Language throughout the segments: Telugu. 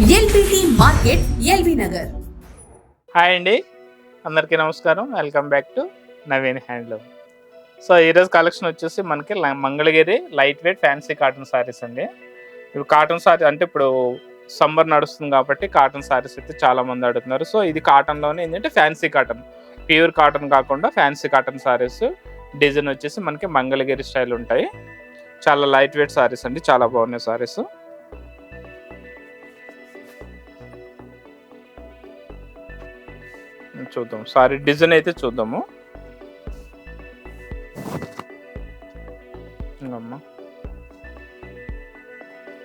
LBT market LB Nagar. Hi అండి, అందరికీ నమస్కారం. Welcome back to Naveen handloom. So ఈరోజు కలెక్షన్ వచ్చేసి మనకి Mangalagiri light weight fancy cotton saris అండి. ఇవి కాటన్ సారీ అంటే ఇప్పుడు సమ్మర్ నడుస్తుంది కాబట్టి కాటన్ సారీస్ అయితే చాలా మంది అడుగుతున్నారు. సో ఇది కాటన్లోనే ఏంటంటే ఫ్యాన్సీ కాటన్, ప్యూర్ కాటన్ కాకుండా ఫ్యాన్సీ కాటన్ సారీస్. డిజైన్ వచ్చేసి మనకి మంగళగిరి స్టైల్ ఉంటాయి. చాలా లైట్ వెయిట్ సారీస్ అండి, చాలా బాగున్నాయి సారీస్. చూద్దాం సారీ డిజైన్ అయితే చూద్దాము.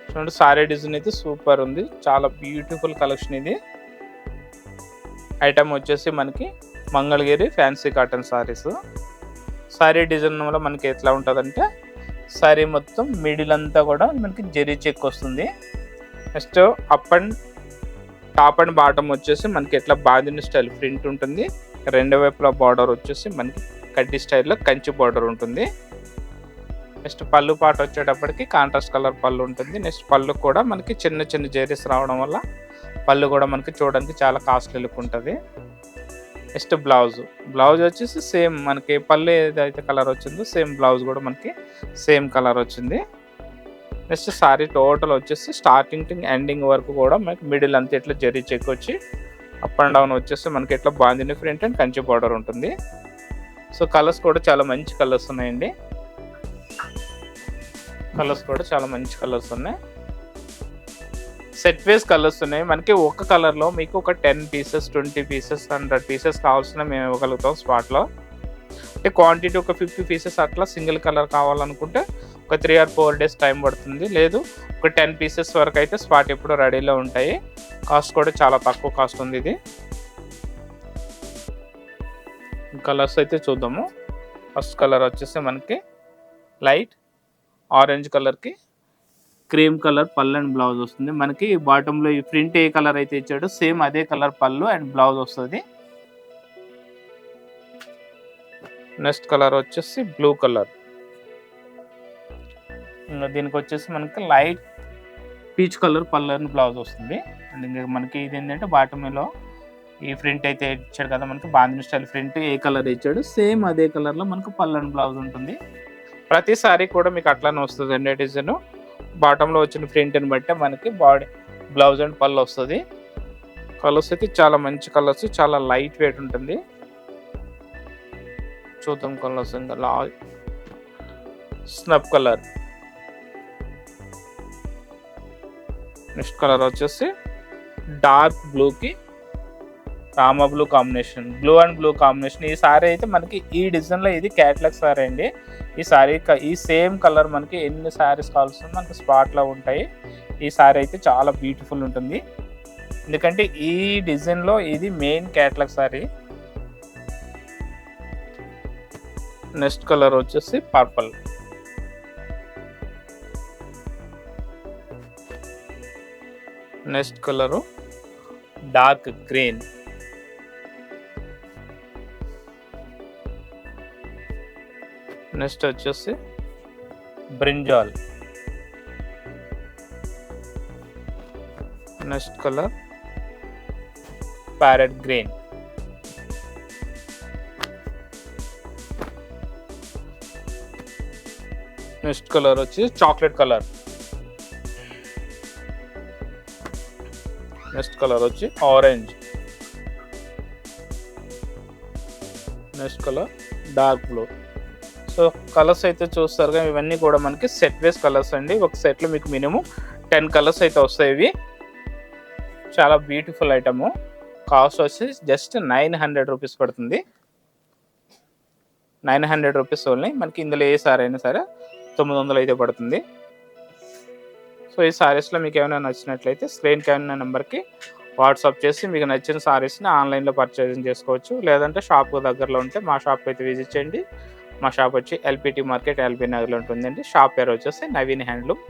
చూడండి సారీ డిజైన్ అయితే సూపర్ ఉంది, చాలా బ్యూటిఫుల్ కలెక్షన్. ఇది ఐటమ్ వచ్చేసి మనకి Mangalagiri fancy cotton saris. Sorry design వల్ల మనకి ఎట్లా ఉంటుందంటే సారీ మొత్తం మిడిల్ అంతా కూడా మనకి జరీ చెక్ వస్తుంది. నెక్స్ట్ టాప్ అండ్ బాటమ్ వచ్చేసి మనకి ఎట్లా బాందిని స్టైల్ ప్రింట్ ఉంటుంది. రెండు వైపుల బార్డర్ వచ్చేసి మనకి కడ్డీ స్టైల్లో కంచి బార్డర్ ఉంటుంది. నెక్స్ట్ పళ్ళు పాట వచ్చేటప్పటికి కాంట్రాస్ట్ కలర్ పళ్ళు ఉంటుంది. నెక్స్ట్ పళ్ళు కూడా మనకి చిన్న చిన్న జరీస్ రావడం వల్ల పళ్ళు కూడా మనకి చూడడానికి చాలా కాస్ట్లీ లుక్ ఉంటుంది. నెక్స్ట్ బ్లౌజ్ వచ్చేసి సేమ్ మనకి పళ్ళు ఏదైతే కలర్ వచ్చిందో సేమ్ బ్లౌజ్ కూడా మనకి సేమ్ కలర్ వచ్చింది. నెక్స్ట్ సారీ టోటల్ వచ్చేసి స్టార్టింగ్ టు ఎండింగ్ వరకు కూడా మనకి మిడిల్ అంతా ఇట్లా జరీ చెక్ వచ్చి అప్ అండ్ డౌన్ వచ్చేసి మనకి ఇట్లా bandhani print and Kanchi border ఉంటుంది. సో కలర్స్ కూడా చాలా మంచి కలర్స్ ఉన్నాయండి. కలర్స్ కూడా చాలా మంచి కలర్స్ ఉన్నాయి. సెట్ వైజ్ కలర్స్ ఉన్నాయి. మనకి ఒక కలర్లో మీకు ఒక 10 పీసెస్ 20 పీసెస్ 100 పీసెస్ కావాల్సిన మేము ఇవ్వగలుగుతాం స్పాట్లో. అంటే క్వాంటిటీ ఒక 50 పీసెస్ అట్లా సింగిల్ కలర్ కావాలనుకుంటే ఒక 3 or 4 days టైం పడుతుంది. లేదు ఒక 10 పీసెస్ వరకు అయితే స్పాట్ ఎప్పుడు రెడీలో ఉంటాయి. కాస్ట్ కూడా చాలా తక్కువ కాస్ట్ ఉంది. ఇది కలర్స్ అయితే చూద్దాము. ఫస్ట్ కలర్ వచ్చేసి మనకి లైట్ ఆరెంజ్ కలర్కి క్రీమ్ కలర్ పళ్ళు అండ్ బ్లౌజ్ వస్తుంది. మనకి బాటంలో ఈ ప్రింట్ ఏ కలర్ అయితే ఇచ్చాడో సేమ్ అదే కలర్ పళ్ళు అండ్ బ్లౌజ్ వస్తుంది. నెక్స్ట్ కలర్ వచ్చేసి బ్లూ కలర్. దీనికి వచ్చేసి మనకి లైట్ పీచ్ కలర్ పళ్ళు అండ్ బ్లౌజ్ వస్తుంది. అండ్ ఇంకా మనకి ఇది ఏంటంటే బాటంలో ఈ ప్రింట్ అయితే ఇచ్చాడు కదా, మనకి బాందిని స్టైల్ ప్రింట్ ఏ కలర్ ఇచ్చాడు సేమ్ అదే కలర్లో మనకి పళ్ళు అండ్ బ్లౌజ్ ఉంటుంది. ప్రతిసారి కూడా మీకు అట్లానే వస్తుంది అండి డిజైన్. బాటంలో వచ్చిన ప్రింట్ని బట్టి మనకి బ్లౌజ్ అండ్ పళ్ళు వస్తుంది. కలర్స్ అయితే చాలా మంచి కలర్స్, చాలా లైట్ వెయిట్ ఉంటుంది. చూద్దాం కలర్స్. ఇంకా స్నప్ కలర్. నెక్స్ట్ కలర్ వచ్చేసి డార్క్ బ్లూకి Rama blue combination, blue and blue combination. ఈ సారీ అయితే మనకి ఈ డిజైన్లో ఇది క్యాట్లాగ్ సారీ అండి. ఈ సారీ ఈ సేమ్ కలర్ మనకి ఎన్ని సారీస్ కావాల్సిన మనకి స్పాట్లో ఉంటాయి. ఈ సారీ అయితే చాలా బ్యూటిఫుల్ ఉంటుంది, ఎందుకంటే ఈ డిజైన్లో ఇది main catalogue sari. Next colour వచ్చేసి purple. Next colour dark green. Next వచ్చేసి brinjal. Next colour parrot green. Next colour వచ్చి చాక్లెట్ కలర్. నెక్స్ట్ కలర్ వచ్చి orange. Next colour dark blue. So colours అయితే చూస్తారు కదా, ఇవన్నీ కూడా మనకి సెట్ వైజ్ కలర్స్ అండి. ఒక సెట్లో మీకు మినిమం 10 కలర్స్ అయితే వస్తాయి. ఇవి చాలా బ్యూటిఫుల్ ఐటము. కాస్ట్ వచ్చి జస్ట్ 900 రూపీస్ పడుతుంది. 900 రూపీస్ ఓన్లీ. మనకి ఇందులో ఏ సారీ అయినా సరే 900 అయితే పడుతుంది. సో ఈ సారీస్లో మీకు ఏమైనా నచ్చినట్లయితే స్క్రీన్కి ఏమైనా నెంబర్కి వాట్సాప్ చేసి మీకు నచ్చిన సారీస్ని ఆన్లైన్లో పర్చేసింగ్ చేసుకోవచ్చు. లేదంటే షాప్కు దగ్గరలో ఉంటే మా షాప్ అయితే విజిట్ చేయండి. మా షాప్ వచ్చి ఎల్పిటి మార్కెట్ ఎల్బీ నగర్లో ఉంటుందండి. షాప్ పేరు వచ్చేసి నవీన్ హ్యాండ్లూమ్.